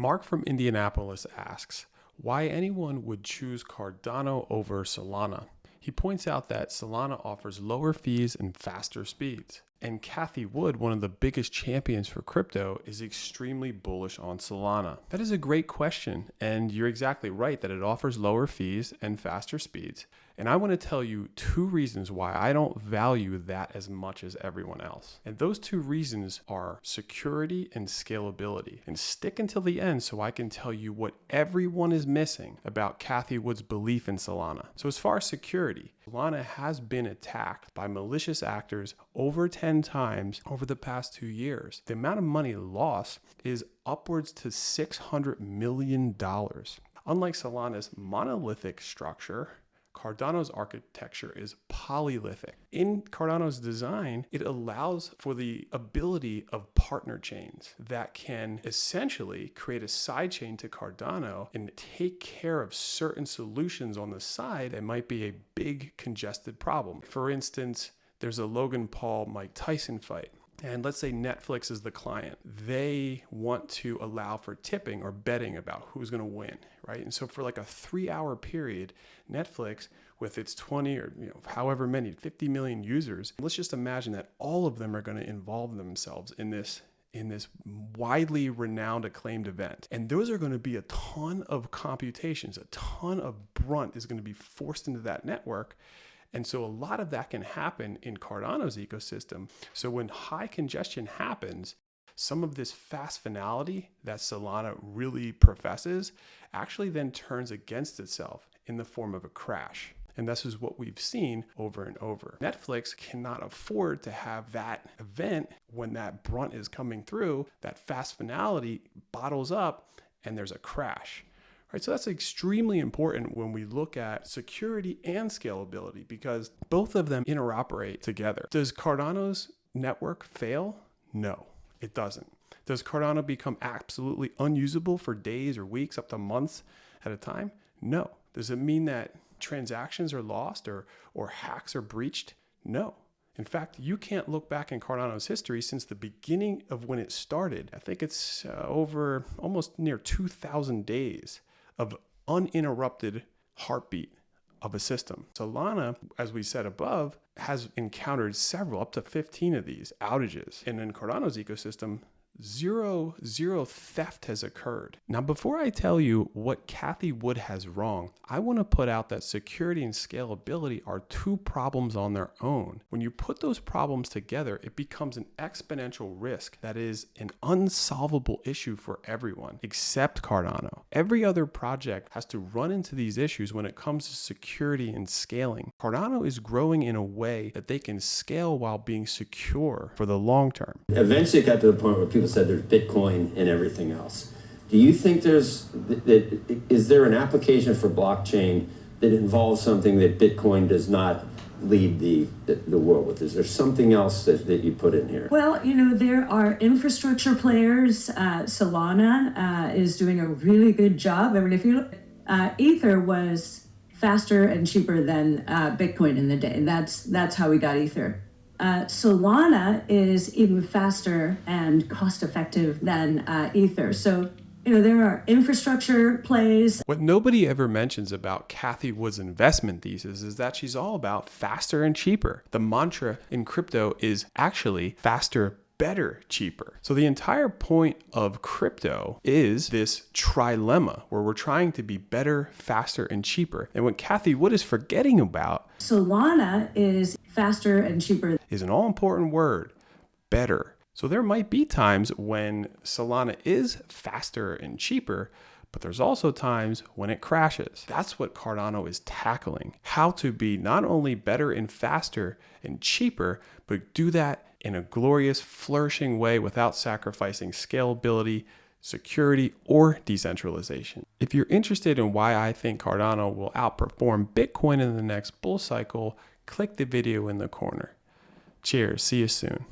Mark from Indianapolis asks, why anyone would choose Cardano over Solana? He points out that Solana offers lower fees and faster speeds. And Cathie Wood, one of the biggest champions for crypto, is extremely bullish on Solana. That is a great question, and you're exactly right that it offers lower fees and faster speeds. And I want to tell you two reasons why I don't value that as much as everyone else. And those two reasons are security and scalability. And stick until the end so I can tell you what everyone is missing about Cathie Wood's belief in Solana. So as far as security, Solana has been attacked by malicious actors over 10 times over the past 2 years. The amount of money lost is upwards to $600 million. Unlike Solana's monolithic structure, Cardano's architecture is polylithic. In Cardano's design, it allows for the ability of partner chains that can essentially create a sidechain to Cardano and take care of certain solutions on the side that might be a big congested problem. For instance, there's a Logan Paul Mike Tyson fight. And let's say Netflix is the client. They want to allow for tipping or betting about who's going to win, right? And so for like a 3-hour period, Netflix with its 20 or however many, 50 million users, let's just imagine that all of them are going to involve themselves in this widely renowned acclaimed event. And those are going to be a ton of computations, a ton of brunt is going to be forced into that network. And so a lot of that can happen in Cardano's ecosystem. So when high congestion happens, some of this fast finality that Solana really professes actually then turns against itself in the form of a crash. And this is what we've seen over and over. Netflix cannot afford to have that event when that brunt is coming through, that fast finality bottles up and there's a crash. Right, so that's extremely important when we look at security and scalability because both of them interoperate together. Does Cardano's network fail? No, it doesn't. Does Cardano become absolutely unusable for days or weeks up to months at a time? No. Does it mean that transactions are lost or hacks are breached? No. In fact, you can't look back in Cardano's history since the beginning of when it started. I think it's over almost near 2,000 days of uninterrupted heartbeat of a system. Solana, as we said above, has encountered several, up to 15 of these outages. And in Cardano's ecosystem, zero theft has occurred. Now, before I tell you what Cathie Wood has wrong, I want to put out that security and scalability are two problems on their own. When you put those problems together, it becomes an exponential risk that is an unsolvable issue for everyone except Cardano. Every other project has to run into these issues when it comes to security and scaling. Cardano is growing in a way that they can scale while being secure for the long term. Eventually it got to the point where people said there's Bitcoin and everything else. Do you think is there an application for blockchain that involves something that Bitcoin does not lead the world with? Is there something else that you put in here? Well, there are infrastructure players. Solana is doing a really good job. I mean, if you look, Ether was faster and cheaper than Bitcoin in the day. That's how we got Ether. Solana is even faster and cost-effective than Ether. So, there are infrastructure plays. What nobody ever mentions about Cathie Wood's investment thesis is that she's all about faster and cheaper. The mantra in crypto is actually faster, better, cheaper. So the entire point of crypto is this trilemma where we're trying to be better, faster, and cheaper. And what Cathie Wood is forgetting about, Solana is faster and cheaper, is an all-important word, better. So there might be times when Solana is faster and cheaper, but there's also times when it crashes. That's what Cardano is tackling. How to be not only better and faster and cheaper, but do that in a glorious, flourishing way without sacrificing scalability, security, or decentralization. If you're interested in why I think Cardano will outperform Bitcoin in the next bull cycle, click the video in the corner. Cheers, see you soon.